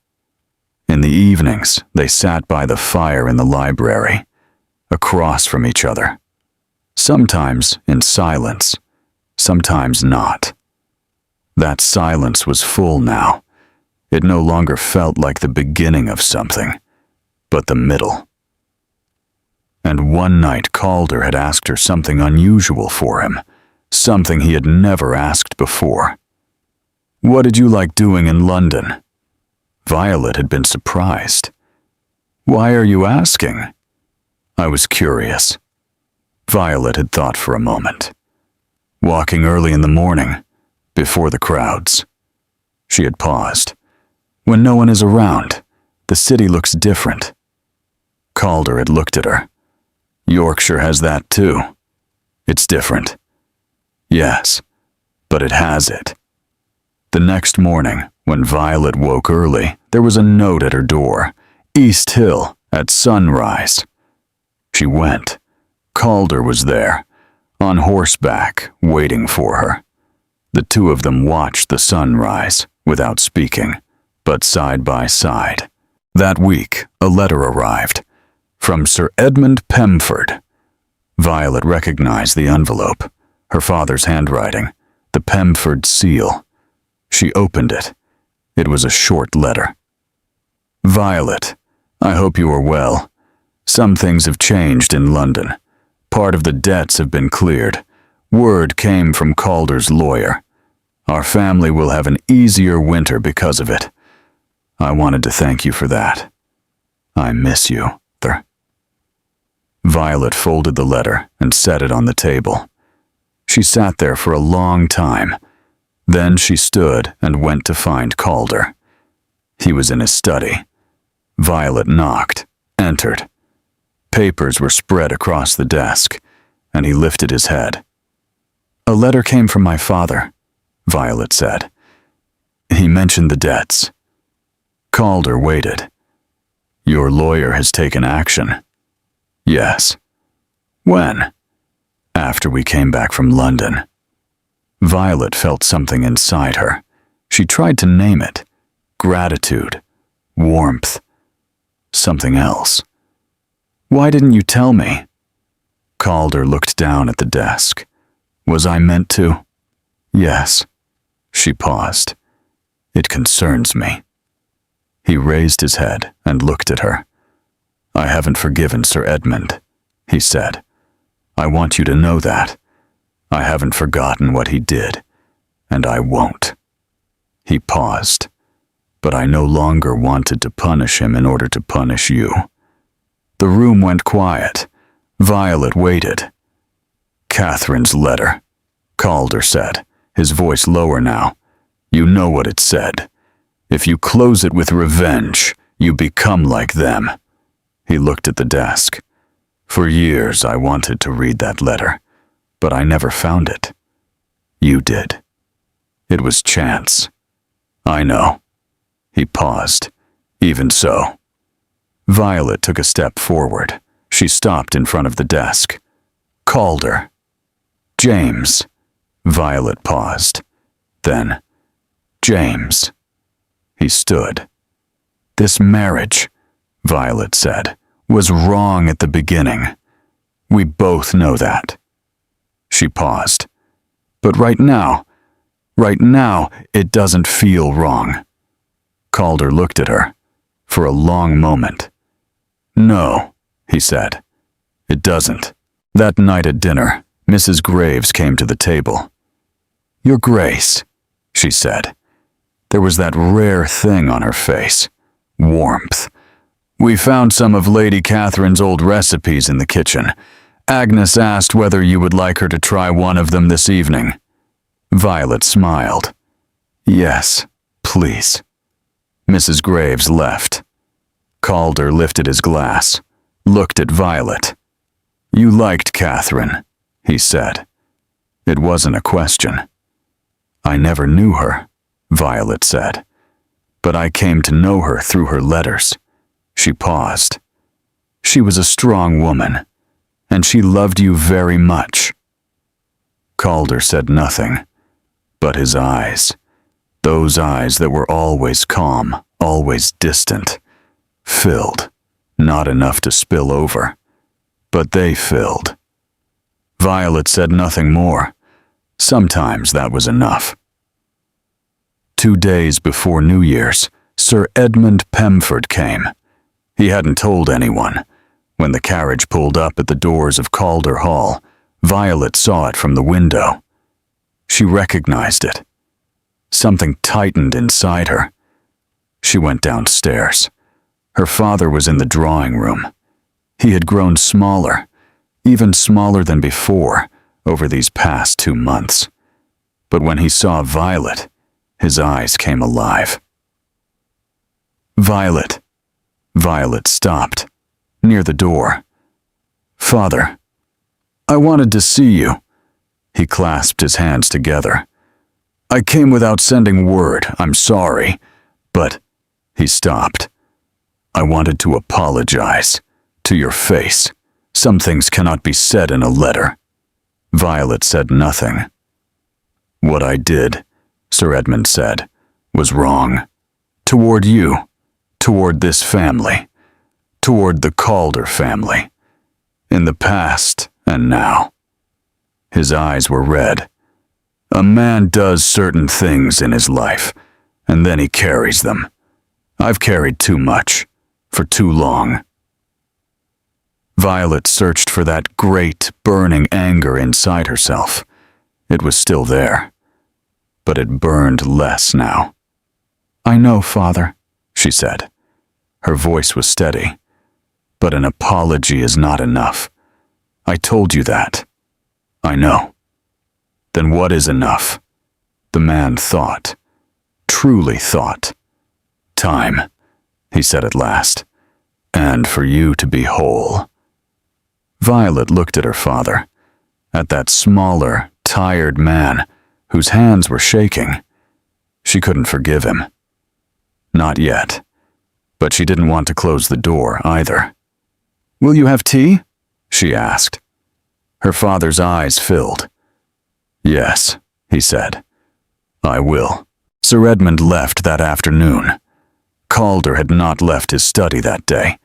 In the evenings, they sat by the fire in the library, across from each other. Sometimes in silence, sometimes not. That silence was full now. It no longer felt like the beginning of something, but the middle. And one night Calder had asked her something unusual for him, something he had never asked before. "What did you like doing in London?" Violet had been surprised. "Why are you asking?" "I was curious." Violet had thought for a moment. "Walking early in the morning, before the crowds." She had paused. "When no one is around, the city looks different." Calder had looked at her. "Yorkshire has that too. It's different." "Yes, but it has it." The next morning, when Violet woke early, there was a note at her door. "East Hill, at sunrise." She went. Calder was there, on horseback, waiting for her. The two of them watched the sunrise, without speaking, but side by side. That week, a letter arrived, from Sir Edmund Pemford. Violet recognized the envelope, her father's handwriting, the Pemford seal. She opened it. It was a short letter. "Violet, I hope you are well. Some things have changed in London. Part of the debts have been cleared. Word came from Calder's lawyer. Our family will have an easier winter because of it. I wanted to thank you for that. I miss you, Arthur." Violet folded the letter and set it on the table. She sat there for a long time. Then she stood and went to find Calder. He was in his study. Violet knocked, entered. Papers were spread across the desk, and he lifted his head. "A letter came from my father," Violet said. "He mentioned the debts." Calder waited. "Your lawyer has taken action." "Yes." "When?" "After we came back from London." Violet felt something inside her. She tried to name it. Gratitude. Warmth. Something else. "Why didn't you tell me?" Calder looked down at the desk. "Was I meant to?" "Yes." She paused. "It concerns me." He raised his head and looked at her. "I haven't forgiven Sir Edmund," he said. "I want you to know that. I haven't forgotten what he did, and I won't." He paused. "But I no longer wanted to punish him in order to punish you." The room went quiet. Violet waited. "Catherine's letter," Calder said, his voice lower now. "You know what it said. If you close it with revenge, you become like them." He looked at the desk. "For years I wanted to read that letter, but I never found it. You did. It was chance." "I know." He paused. "Even so." Violet took a step forward. She stopped in front of the desk. "Calder." "James." Violet paused. Then, "James." He stood. "This marriage," Violet said, "was wrong at the beginning. We both know that." She paused. "But right now, it doesn't feel wrong." Calder looked at her for a long moment. No, he said. It doesn't. That night at dinner, Mrs. Graves came to the table. Your Grace, she said. There was that rare thing on her face. Warmth. We found some of Lady Catherine's old recipes in the kitchen. Agnes asked whether you would like her to try one of them this evening. Violet smiled. Yes, please. Mrs. Graves left. Calder lifted his glass, looked at Violet. You liked Catherine, he said. It wasn't a question. I never knew her, Violet said, but I came to know her through her letters. She paused. She was a strong woman, and she loved you very much. Calder said nothing, but his eyes, those eyes that were always calm, always distant, filled, not enough to spill over, but they filled. Violet said nothing more. Sometimes that was enough. 2 days before New Year's, Sir Edmund Pemford came. He hadn't told anyone. When the carriage pulled up at the doors of Calder Hall, Violet saw it from the window. She recognized it. Something tightened inside her. She went downstairs. Her father was in the drawing room. He had grown smaller, even smaller than before, over these past 2 months. But when he saw Violet, his eyes came alive. Violet. Violet stopped, near the door. Father, I wanted to see you. He clasped his hands together. I came without sending word, I'm sorry, but... He stopped. I wanted to apologize. To your face. Some things cannot be said in a letter. Violet said nothing. What I did, Sir Edmund said, was wrong. Toward you. Toward this family. Toward the Calder family. In the past and now. His eyes were red. A man does certain things in his life, and then he carries them. I've carried too much, for too long. Violet searched for that great, burning anger inside herself. It was still there, but it burned less now. I know, Father, she said. Her voice was steady. But an apology is not enough. I told you that. I know. Then what is enough? The man thought. Truly thought. Time, he said at last. And for you to be whole. Violet looked at her father, at that smaller, tired man whose hands were shaking. She couldn't forgive him. Not yet. But she didn't want to close the door either. Will you have tea? She asked. Her father's eyes filled. Yes, he said. I will. Sir Edmund left that afternoon. Calder had not left his study that day.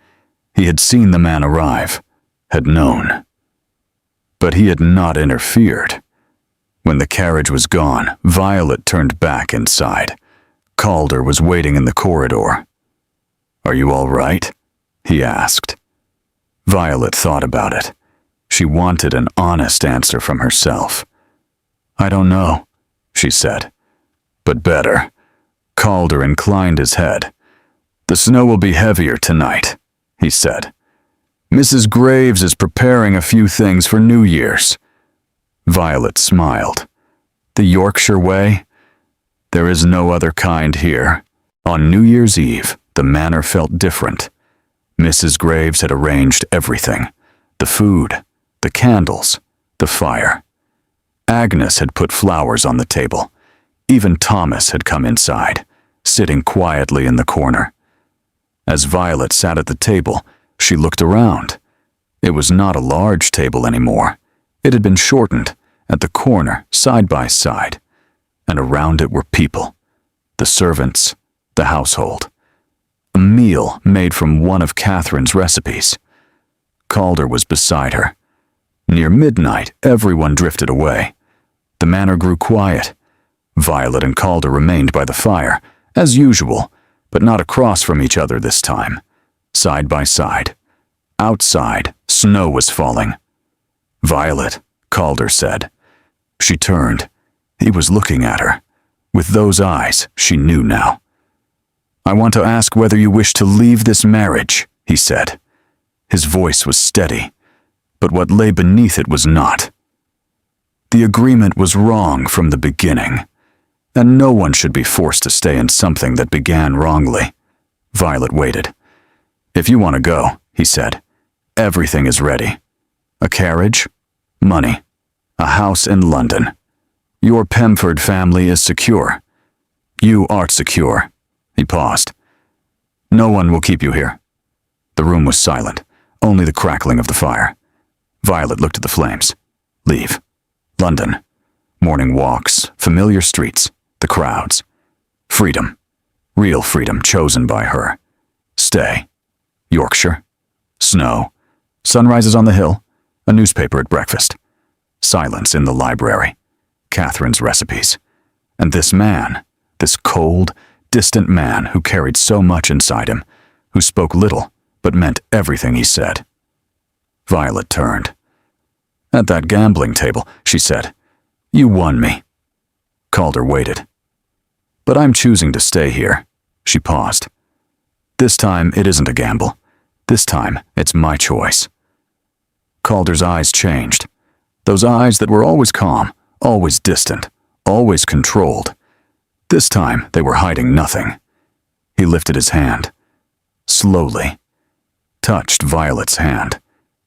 He had seen the man arrive, had known. But he had not interfered. When the carriage was gone, Violet turned back inside. Calder was waiting in the corridor. Are you all right? He asked. Violet thought about it. She wanted an honest answer from herself. I don't know, she said. But better. Calder inclined his head. The snow will be heavier tonight, he said. Mrs. Graves is preparing a few things for New Year's. Violet smiled. The Yorkshire way? There is no other kind here. On New Year's Eve, the manor felt different. Mrs. Graves had arranged everything. The food, the candles, the fire. Agnes had put flowers on the table. Even Thomas had come inside, sitting quietly in the corner. As Violet sat at the table, she looked around. It was not a large table anymore. It had been shortened, at the corner, side by side, and around it were people, the servants, the household. A meal made from one of Catherine's recipes. Calder was beside her. Near midnight, everyone drifted away. The manor grew quiet. Violet and Calder remained by the fire, as usual, but not across from each other this time, side by side, Outside, snow was falling. "Violet," Calder said. She turned. He was looking at her. With those eyes, she knew now. "I want to ask whether you wish to leave this marriage," he said. His voice was steady, but what lay beneath it was not. The agreement was wrong from the beginning, and no one should be forced to stay in something that began wrongly. Violet waited. "If you want to go," he said, "everything is ready. A carriage, money, a house in London. Your Pemford family is secure. You aren't secure." He paused. "No one will keep you here." The room was silent, only the crackling of the fire. Violet looked at the flames. Leave. London. Morning walks, familiar streets, the crowds. Freedom. Real freedom chosen by her. Stay. Yorkshire. Snow. Sunrises on the hill. A newspaper at breakfast. Silence in the library. Catherine's recipes. And this man, this cold, distant man who carried so much inside him, who spoke little but meant everything he said. Violet turned. "At that gambling table," she said, "you won me." Calder waited. "But I'm choosing to stay here." She paused. "This time it isn't a gamble. This time it's my choice." Calder's eyes changed. Those eyes that were always calm, always distant, always controlled. This time they were hiding nothing. He lifted his hand. Slowly. Touched Violet's hand.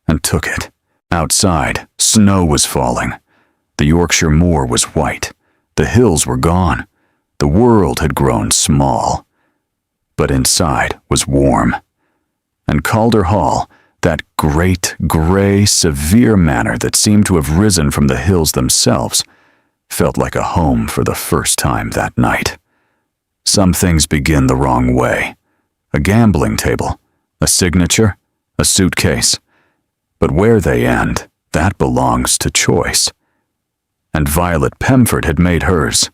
And took it. Outside, snow was falling. The Yorkshire moor was white. The hills were gone. The world had grown small. But inside was warm. And Calder Hall, that great, gray, severe manor that seemed to have risen from the hills themselves, felt like a home for the first time that night. Some things begin the wrong way. A gambling table, a signature, a suitcase. But where they end, that belongs to choice. And Violet Pemford had made hers.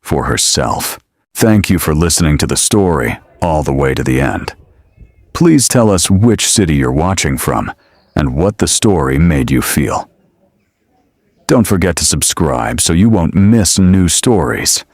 For herself. Thank you for listening to the story all the way to the end. Please tell us which city you're watching from and what the story made you feel. Don't forget to subscribe so you won't miss new stories.